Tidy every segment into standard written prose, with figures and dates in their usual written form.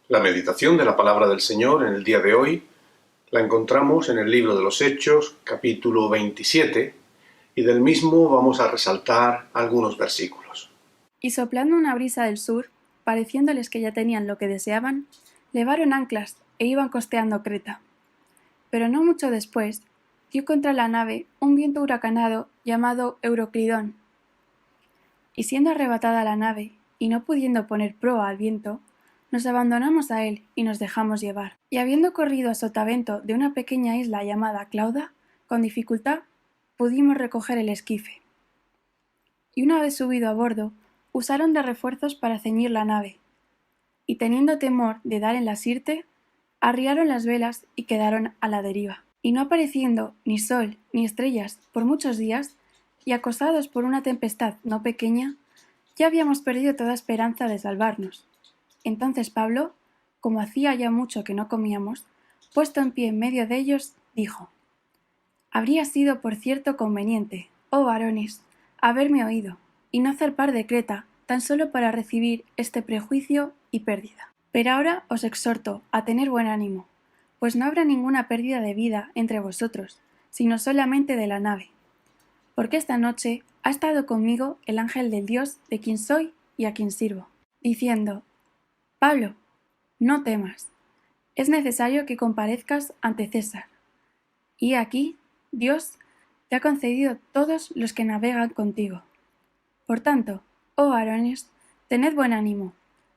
La meditación de la palabra del Señor en el día de hoy la encontramos en el libro de los Hechos, capítulo 27, y del mismo vamos a resaltar algunos versículos. Y soplando una brisa del sur, pareciéndoles que ya tenían lo que deseaban, levaron anclas e iban costeando Creta. Pero no mucho después, dio contra la nave un viento huracanado llamado Euroclidón. Y siendo arrebatada la nave, y no pudiendo poner proa al viento, nos abandonamos a él y nos dejamos llevar. Y habiendo corrido a sotavento de una pequeña isla llamada Clauda, con dificultad pudimos recoger el esquife. Y una vez subido a bordo, usaron de refuerzos para ceñir la nave, y teniendo temor de dar en la sirte, arriaron las velas y quedaron a la deriva. Y no apareciendo ni sol ni estrellas por muchos días, y acosados por una tempestad no pequeña, ya habíamos perdido toda esperanza de salvarnos. Entonces Pablo, como hacía ya mucho que no comíamos, puesto en pie en medio de ellos, dijo: Habría sido por cierto conveniente, oh varones, haberme oído, y no zarpar de Creta, tan solo para recibir este prejuicio y pérdida. Pero ahora os exhorto a tener buen ánimo, pues no habrá ninguna pérdida de vida entre vosotros, sino solamente de la nave. Porque esta noche ha estado conmigo el ángel del Dios de quien soy y a quien sirvo, diciendo: Pablo, no temas, es necesario que comparezcas ante César. Y aquí, Dios te ha concedido todos los que navegan contigo. Por tanto, oh varones, tened buen ánimo,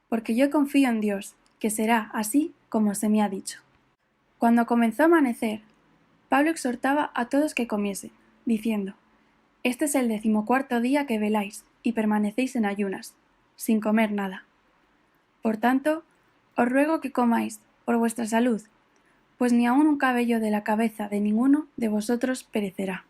porque yo confío en Dios, que será así como se me ha dicho. Cuando comenzó a amanecer, Pablo exhortaba a todos que comiesen, diciendo: Este es el 14º día que veláis y permanecéis en ayunas, sin comer nada. Por tanto, os ruego que comáis por vuestra salud, pues ni aun un cabello de la cabeza de ninguno de vosotros perecerá.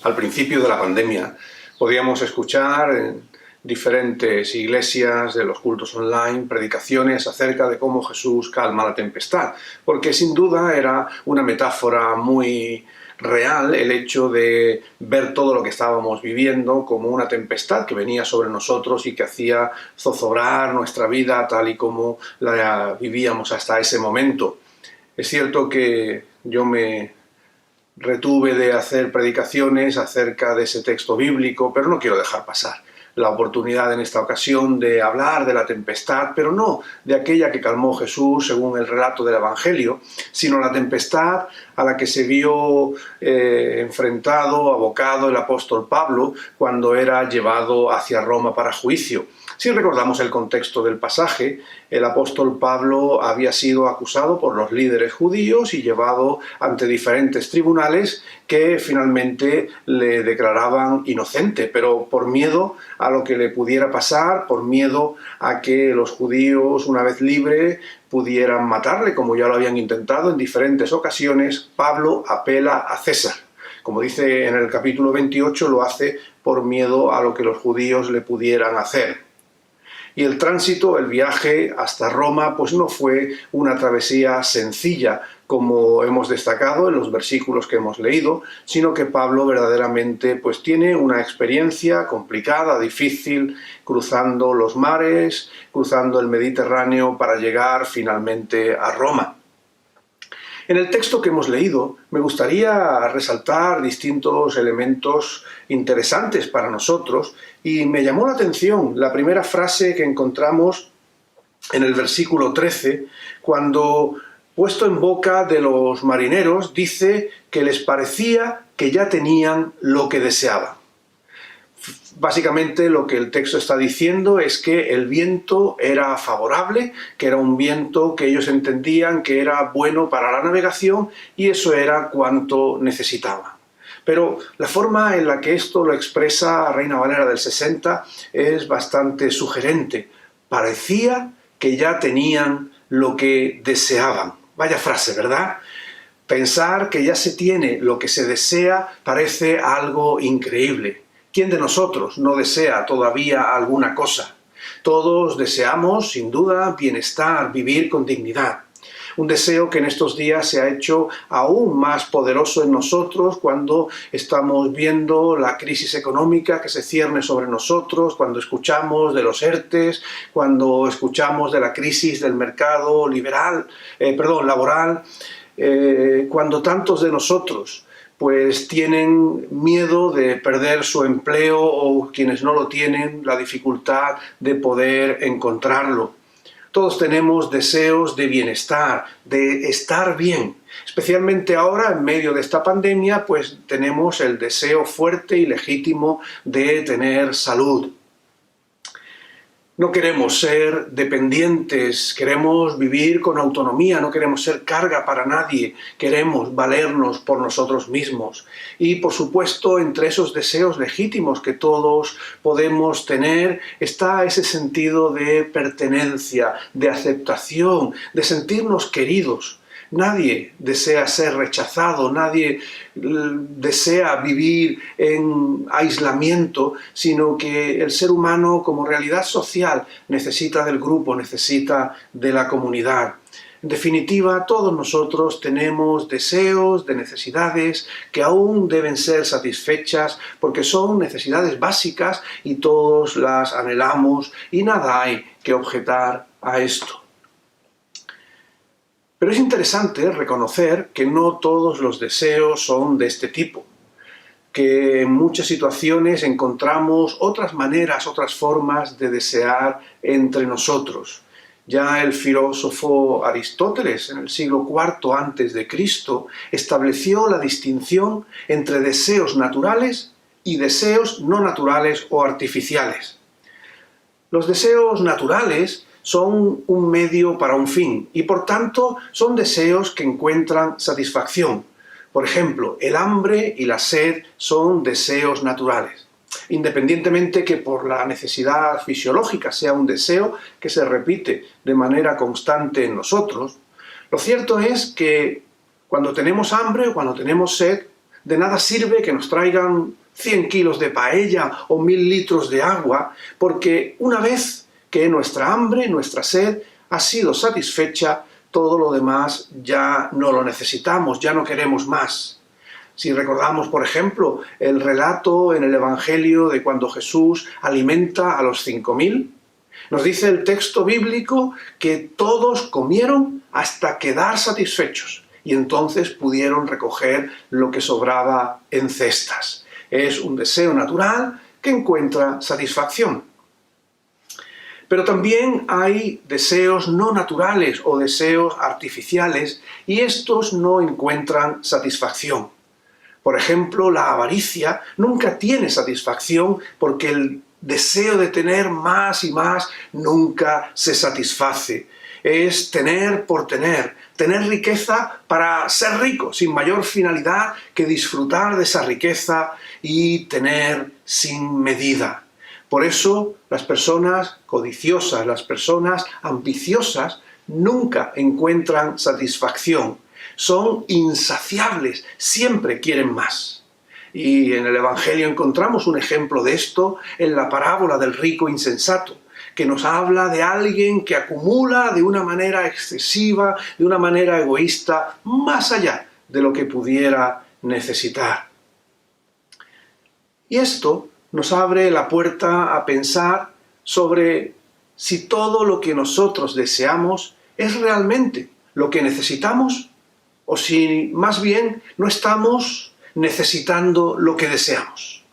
Al principio de la pandemia podíamos escuchar en diferentes iglesias de los cultos online predicaciones acerca de cómo Jesús calma la tempestad, porque sin duda era una metáfora muy real el hecho de ver todo lo que estábamos viviendo como una tempestad que venía sobre nosotros y que hacía zozobrar nuestra vida tal y como la vivíamos hasta ese momento. Es cierto que yo me retuve de hacer predicaciones acerca de ese texto bíblico, pero no quiero dejar pasar la oportunidad en esta ocasión de hablar de la tempestad, pero no de aquella que calmó Jesús según el relato del Evangelio, sino la tempestad a la que se vio enfrentado, abocado el apóstol Pablo cuando era llevado hacia Roma para juicio. Si recordamos el contexto del pasaje, el apóstol Pablo había sido acusado por los líderes judíos y llevado ante diferentes tribunales que finalmente le declaraban inocente, pero por miedo a lo que le pudiera pasar, por miedo a que los judíos, una vez libre, pudieran matarle, como ya lo habían intentado en diferentes ocasiones, Pablo apela a César. Como dice en el capítulo 28, lo hace por miedo a lo que los judíos le pudieran hacer. Y el tránsito, el viaje hasta Roma, pues no fue una travesía sencilla, como hemos destacado en los versículos que hemos leído, sino que Pablo verdaderamente pues tiene una experiencia complicada, difícil, cruzando los mares, cruzando el Mediterráneo para llegar finalmente a Roma. En el texto que hemos leído me gustaría resaltar distintos elementos interesantes para nosotros y me llamó la atención la primera frase que encontramos en el versículo 13, cuando, puesto en boca de los marineros, dice que les parecía que ya tenían lo que deseaban. Básicamente lo que el texto está diciendo es que el viento era favorable, que era un viento que ellos entendían que era bueno para la navegación y eso era cuanto necesitaban. Pero la forma en la que esto lo expresa Reina Valera del 60 es bastante sugerente. Parecía que ya tenían lo que deseaban. Vaya frase, ¿verdad? Pensar que ya se tiene lo que se desea parece algo increíble. ¿Quién de nosotros no desea todavía alguna cosa? Todos deseamos, sin duda, bienestar, vivir con dignidad. Un deseo que en estos días se ha hecho aún más poderoso en nosotros cuando estamos viendo la crisis económica que se cierne sobre nosotros, cuando escuchamos de los ERTEs, cuando escuchamos de la crisis del mercado laboral, cuando tantos de nosotros pues tienen miedo de perder su empleo o quienes no lo tienen, la dificultad de poder encontrarlo. Todos tenemos deseos de bienestar, de estar bien. Especialmente ahora, en medio de esta pandemia, pues tenemos el deseo fuerte y legítimo de tener salud. No queremos ser dependientes, queremos vivir con autonomía, no queremos ser carga para nadie, queremos valernos por nosotros mismos. Y por supuesto, entre esos deseos legítimos que todos podemos tener, está ese sentido de pertenencia, de aceptación, de sentirnos queridos. Nadie desea ser rechazado, nadie desea vivir en aislamiento, sino que el ser humano como realidad social necesita del grupo, necesita de la comunidad. En definitiva, todos nosotros tenemos deseos, de necesidades que aún deben ser satisfechas porque son necesidades básicas y todos las anhelamos y nada hay que objetar a esto. Pero es interesante reconocer que no todos los deseos son de este tipo, que en muchas situaciones encontramos otras maneras, otras formas de desear entre nosotros. Ya el filósofo Aristóteles, en el siglo IV a.C., estableció la distinción entre deseos naturales y deseos no naturales o artificiales. Los deseos naturales son un medio para un fin y por tanto son deseos que encuentran satisfacción. Por ejemplo, el hambre y la sed son deseos naturales, independientemente que por la necesidad fisiológica sea un deseo que se repite de manera constante en nosotros. Lo cierto es que cuando tenemos hambre o cuando tenemos sed, de nada sirve que nos traigan 100 kilos de paella o 1000 litros de agua, porque una vez que nuestra hambre, nuestra sed ha sido satisfecha, todo lo demás ya no lo necesitamos, ya no queremos más. Si recordamos, por ejemplo, el relato en el Evangelio de cuando Jesús alimenta a los 5000, nos dice el texto bíblico que todos comieron hasta quedar satisfechos y entonces pudieron recoger lo que sobraba en cestas. Es un deseo natural que encuentra satisfacción. Pero también hay deseos no naturales o deseos artificiales y estos no encuentran satisfacción. Por ejemplo, la avaricia nunca tiene satisfacción porque el deseo de tener más y más nunca se satisface. Es tener por tener riqueza para ser rico, sin mayor finalidad que disfrutar de esa riqueza y tener sin medida. Por eso las personas codiciosas, las personas ambiciosas, nunca encuentran satisfacción. Son insaciables, siempre quieren más. Y en el Evangelio encontramos un ejemplo de esto en la parábola del rico insensato, que nos habla de alguien que acumula de una manera excesiva, de una manera egoísta, más allá de lo que pudiera necesitar. Y esto nos abre la puerta a pensar sobre si todo lo que nosotros deseamos es realmente lo que necesitamos o si más bien no estamos necesitando lo que deseamos.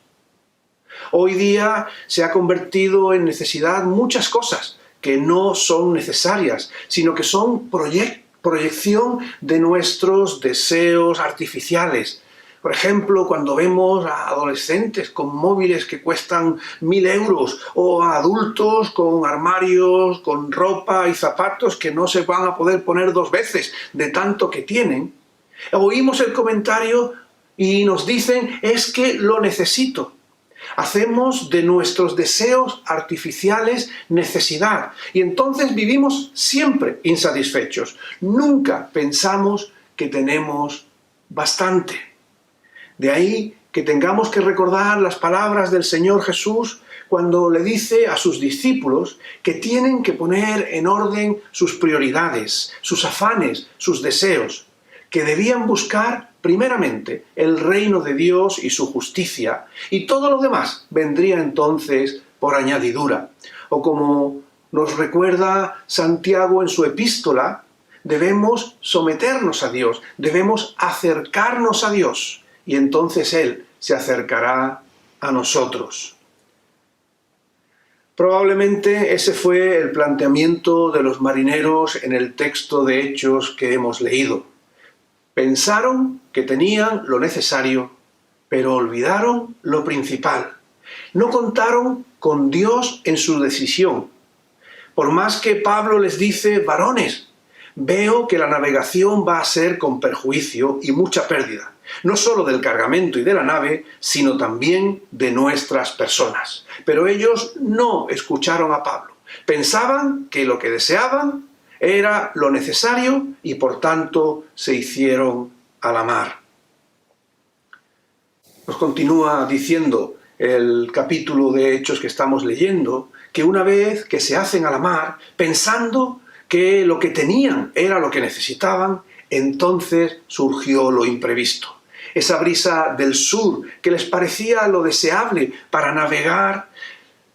Hoy día se ha convertido en necesidad muchas cosas que no son necesarias, sino que son proyección de nuestros deseos artificiales. Por ejemplo, cuando vemos a adolescentes con móviles que cuestan 1000 euros o a adultos con armarios, con ropa y zapatos que no se van a poder poner 2 veces de tanto que tienen, oímos el comentario y nos dicen es que lo necesito. Hacemos de nuestros deseos artificiales necesidad y entonces vivimos siempre insatisfechos. Nunca pensamos que tenemos bastante. De ahí que tengamos que recordar las palabras del Señor Jesús cuando le dice a sus discípulos que tienen que poner en orden sus prioridades, sus afanes, sus deseos, que debían buscar primeramente el reino de Dios y su justicia, y todo lo demás vendría entonces por añadidura. O como nos recuerda Santiago en su epístola, debemos someternos a Dios, debemos acercarnos a Dios, y entonces Él se acercará a nosotros. Probablemente ese fue el planteamiento de los marineros en el texto de Hechos que hemos leído. Pensaron que tenían lo necesario, pero olvidaron lo principal. No contaron con Dios en su decisión. Por más que Pablo les dice, varones, veo que la navegación va a ser con perjuicio y mucha pérdida, no solo del cargamento y de la nave, sino también de nuestras personas. Pero ellos no escucharon a Pablo. Pensaban que lo que deseaban era lo necesario y por tanto se hicieron a la mar. Nos continúa diciendo el capítulo de Hechos que estamos leyendo, que una vez que se hacen a la mar, pensando que lo que tenían era lo que necesitaban, entonces surgió lo imprevisto. Esa brisa del sur que les parecía lo deseable para navegar,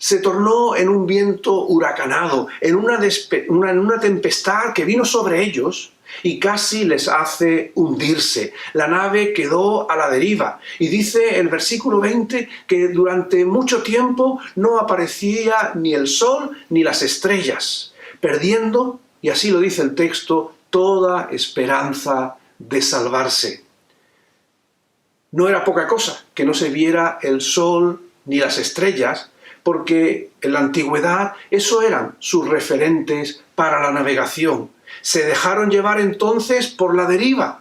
se tornó en un viento huracanado, en una tempestad que vino sobre ellos y casi les hace hundirse. La nave quedó a la deriva. Y dice el versículo 20 que durante mucho tiempo no aparecía ni el sol ni las estrellas, perdiendo, y así lo dice el texto, toda esperanza de salvarse. No era poca cosa que no se viera el sol ni las estrellas, porque en la antigüedad eso eran sus referentes para la navegación. Se dejaron llevar entonces por la deriva,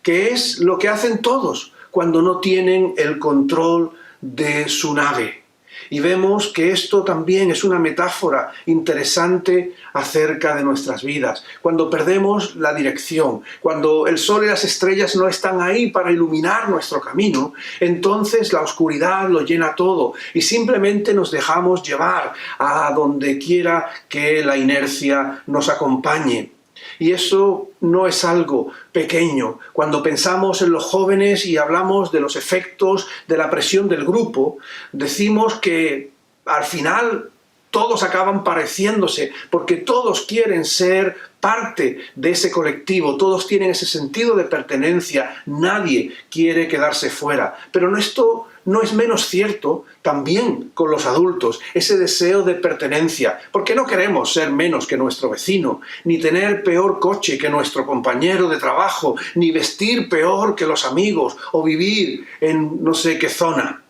que es lo que hacen todos cuando no tienen el control de su nave. Y vemos que esto también es una metáfora interesante acerca de nuestras vidas. Cuando perdemos la dirección, cuando el sol y las estrellas no están ahí para iluminar nuestro camino, entonces la oscuridad lo llena todo y simplemente nos dejamos llevar a donde quiera que la inercia nos acompañe. Y eso no es algo pequeño. Cuando pensamos en los jóvenes y hablamos de los efectos de la presión del grupo, decimos que al final todos acaban pareciéndose, porque todos quieren ser parte de ese colectivo, todos tienen ese sentido de pertenencia, nadie quiere quedarse fuera. Pero esto no es menos cierto también con los adultos, ese deseo de pertenencia, porque no queremos ser menos que nuestro vecino, ni tener peor coche que nuestro compañero de trabajo, ni vestir peor que los amigos, o vivir en no sé qué zona.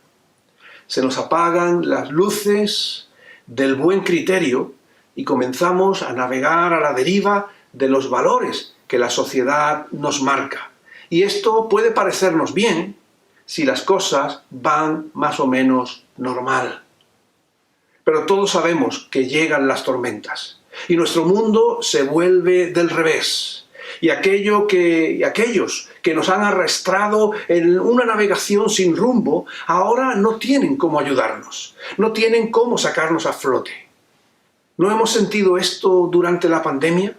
Se nos apagan las luces del buen criterio y comenzamos a navegar a la deriva de los valores que la sociedad nos marca. Y esto puede parecernos bien si las cosas van más o menos normal. Pero todos sabemos que llegan las tormentas y nuestro mundo se vuelve del revés. Y aquellos que nos han arrastrado en una navegación sin rumbo, ahora no tienen cómo ayudarnos, no tienen cómo sacarnos a flote. ¿No hemos sentido esto durante la pandemia?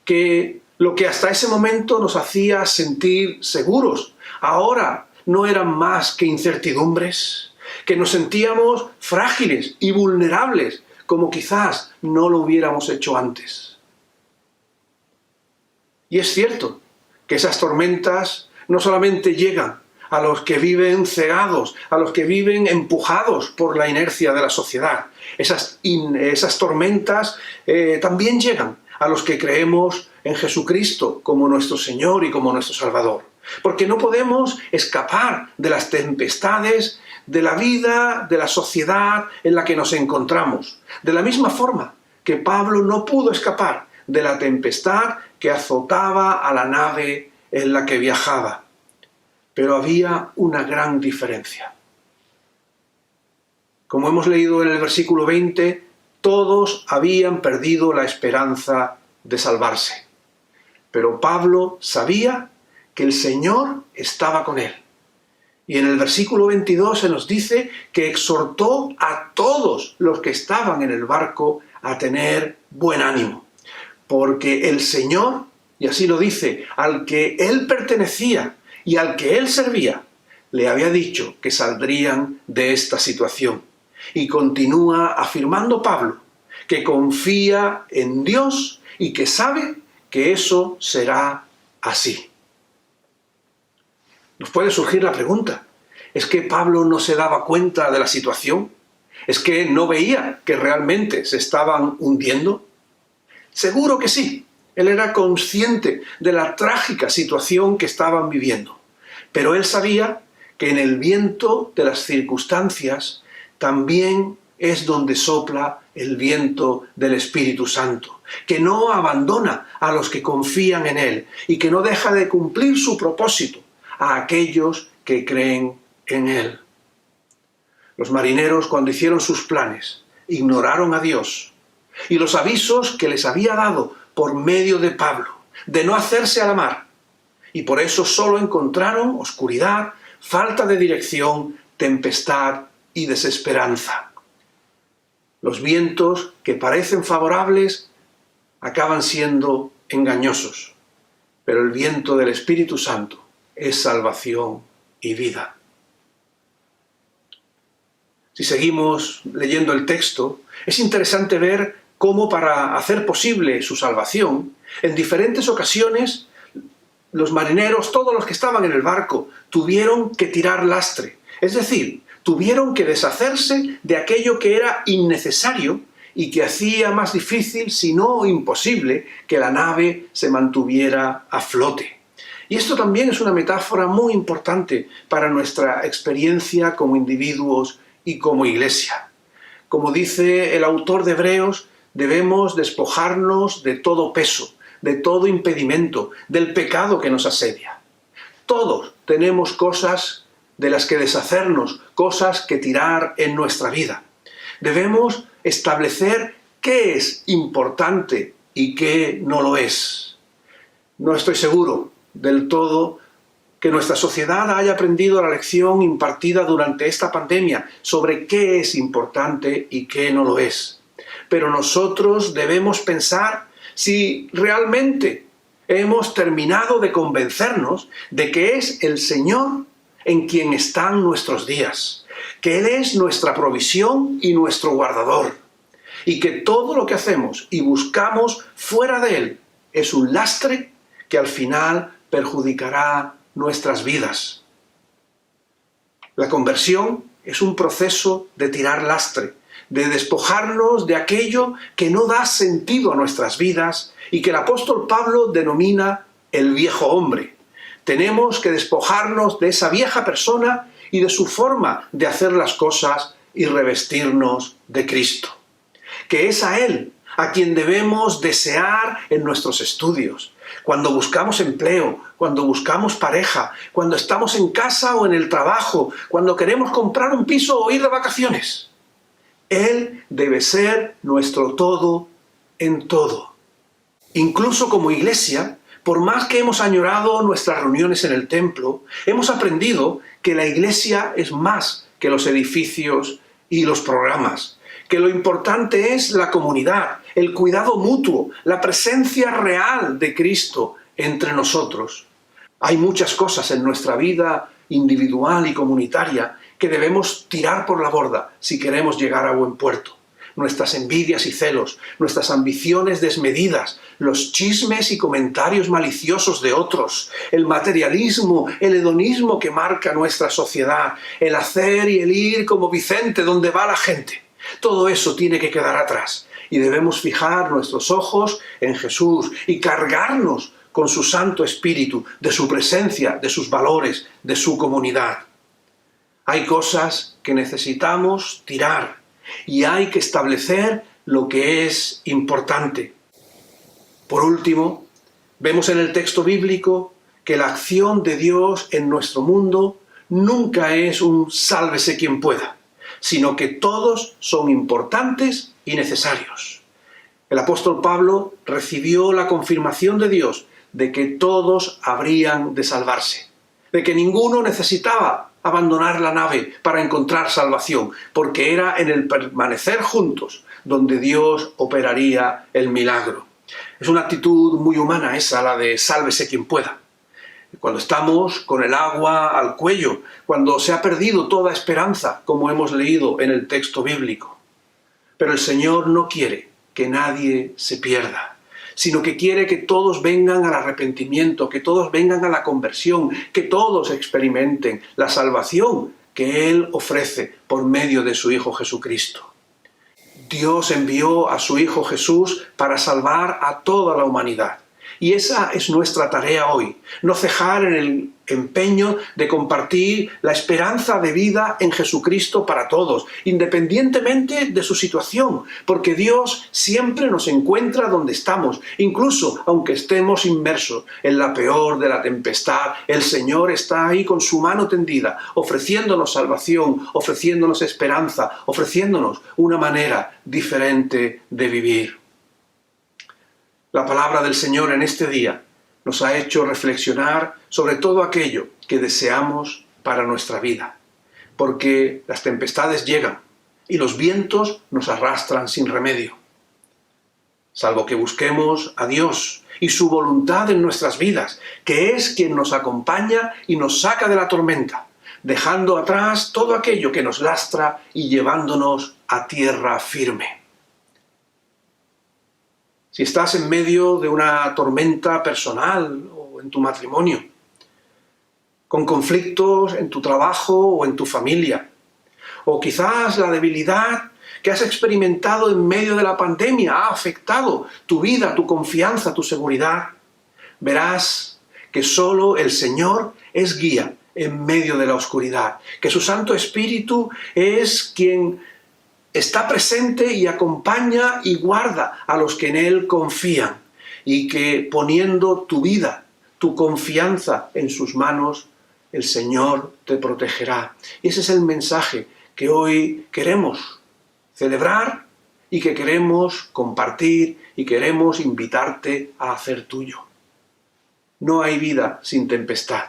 Que lo que hasta ese momento nos hacía sentir seguros, ahora no eran más que incertidumbres, que nos sentíamos frágiles y vulnerables, como quizás no lo hubiéramos hecho antes. Y es cierto que esas tormentas no solamente llegan a los que viven cegados, a los que viven empujados por la inercia de la sociedad. Esas tormentas también llegan a los que creemos en Jesucristo como nuestro Señor y como nuestro Salvador. Porque no podemos escapar de las tempestades de la vida, de la sociedad en la que nos encontramos. De la misma forma que Pablo no pudo escapar de la tempestad que azotaba a la nave en la que viajaba. Pero había una gran diferencia. Como hemos leído en el versículo 20, todos habían perdido la esperanza de salvarse. Pero Pablo sabía que el Señor estaba con él. Y en el versículo 22 se nos dice que exhortó a todos los que estaban en el barco a tener buen ánimo, porque el Señor, y así lo dice, al que él pertenecía y al que él servía, le había dicho que saldrían de esta situación. Y continúa afirmando Pablo que confía en Dios y que sabe que eso será así. Nos puede surgir la pregunta, ¿es que Pablo no se daba cuenta de la situación? ¿Es que no veía que realmente se estaban hundiendo? Seguro que sí, él era consciente de la trágica situación que estaban viviendo, pero él sabía que en el viento de las circunstancias también es donde sopla el viento del Espíritu Santo, que no abandona a los que confían en él y que no deja de cumplir su propósito a aquellos que creen en él. Los marineros, cuando hicieron sus planes, ignoraron a Dios y los avisos que les había dado por medio de Pablo, de no hacerse a la mar, y por eso solo encontraron oscuridad, falta de dirección, tempestad y desesperanza. Los vientos que parecen favorables acaban siendo engañosos, pero el viento del Espíritu Santo es salvación y vida. Si seguimos leyendo el texto, es interesante ver cómo para hacer posible su salvación, en diferentes ocasiones los marineros, todos los que estaban en el barco, tuvieron que tirar lastre, es decir, tuvieron que deshacerse de aquello que era innecesario y que hacía más difícil, si no imposible, que la nave se mantuviera a flote. Y esto también es una metáfora muy importante para nuestra experiencia como individuos y como iglesia. Como dice el autor de Hebreos, debemos despojarnos de todo peso, de todo impedimento, del pecado que nos asedia. Todos tenemos cosas de las que deshacernos, cosas que tirar en nuestra vida. Debemos establecer qué es importante y qué no lo es. No estoy seguro del todo que nuestra sociedad haya aprendido la lección impartida durante esta pandemia sobre qué es importante y qué no lo es. Pero nosotros debemos pensar si realmente hemos terminado de convencernos de que es el Señor en quien están nuestros días, que Él es nuestra provisión y nuestro guardador, y que todo lo que hacemos y buscamos fuera de Él es un lastre que al final perjudicará nuestras vidas. La conversión es un proceso de tirar lastre, de despojarnos de aquello que no da sentido a nuestras vidas y que el apóstol Pablo denomina el viejo hombre. Tenemos que despojarnos de esa vieja persona y de su forma de hacer las cosas y revestirnos de Cristo. Que es a Él a quien debemos desear en nuestros estudios, cuando buscamos empleo, cuando buscamos pareja, cuando estamos en casa o en el trabajo, cuando queremos comprar un piso o ir de vacaciones. Él debe ser nuestro todo en todo. Incluso como iglesia, por más que hemos añorado nuestras reuniones en el templo, hemos aprendido que la iglesia es más que los edificios y los programas, que lo importante es la comunidad, el cuidado mutuo, la presencia real de Cristo entre nosotros. Hay muchas cosas en nuestra vida individual y comunitaria que debemos tirar por la borda si queremos llegar a buen puerto. Nuestras envidias y celos, nuestras ambiciones desmedidas, los chismes y comentarios maliciosos de otros, el materialismo, el hedonismo que marca nuestra sociedad, el hacer y el ir como Vicente donde va la gente. Todo eso tiene que quedar atrás y debemos fijar nuestros ojos en Jesús y cargarnos con su Santo Espíritu, de su presencia, de sus valores, de su comunidad. Hay cosas que necesitamos tirar y hay que establecer lo que es importante. Por último, vemos en el texto bíblico que la acción de Dios en nuestro mundo nunca es un sálvese quien pueda, sino que todos son importantes y necesarios. El apóstol Pablo recibió la confirmación de Dios de que todos habrían de salvarse, de que ninguno necesitaba abandonar la nave para encontrar salvación, porque era en el permanecer juntos donde Dios operaría el milagro. Es una actitud muy humana esa, la de sálvese quien pueda. Cuando estamos con el agua al cuello, cuando se ha perdido toda esperanza, como hemos leído en el texto bíblico. Pero el Señor no quiere que nadie se pierda, sino que quiere que todos vengan al arrepentimiento, que todos vengan a la conversión, que todos experimenten la salvación que Él ofrece por medio de su Hijo Jesucristo. Dios envió a su Hijo Jesús para salvar a toda la humanidad. Y esa es nuestra tarea hoy, no cejar en el empeño de compartir la esperanza de vida en Jesucristo para todos, independientemente de su situación, porque Dios siempre nos encuentra donde estamos, incluso aunque estemos inmersos en la peor de la tempestad, el Señor está ahí con su mano tendida, ofreciéndonos salvación, ofreciéndonos esperanza, ofreciéndonos una manera diferente de vivir. La palabra del Señor en este día nos ha hecho reflexionar sobre todo aquello que deseamos para nuestra vida, porque las tempestades llegan y los vientos nos arrastran sin remedio. Salvo que busquemos a Dios y su voluntad en nuestras vidas, que es quien nos acompaña y nos saca de la tormenta, dejando atrás todo aquello que nos lastra y llevándonos a tierra firme. Si estás en medio de una tormenta personal o en tu matrimonio, con conflictos en tu trabajo o en tu familia, o quizás la debilidad que has experimentado en medio de la pandemia ha afectado tu vida, tu confianza, tu seguridad, verás que solo el Señor es guía en medio de la oscuridad, que su Santo Espíritu es quien está presente y acompaña y guarda a los que en Él confían, y que poniendo tu vida, tu confianza en sus manos, el Señor te protegerá. Y ese es el mensaje que hoy queremos celebrar y que queremos compartir y queremos invitarte a hacer tuyo. No hay vida sin tempestad,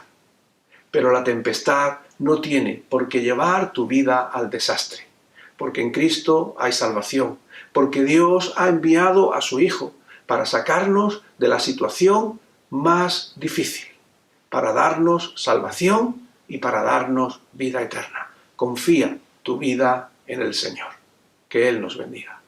pero la tempestad no tiene por qué llevar tu vida al desastre. Porque en Cristo hay salvación, porque Dios ha enviado a su Hijo para sacarnos de la situación más difícil, para darnos salvación y para darnos vida eterna. Confía tu vida en el Señor. Que Él nos bendiga.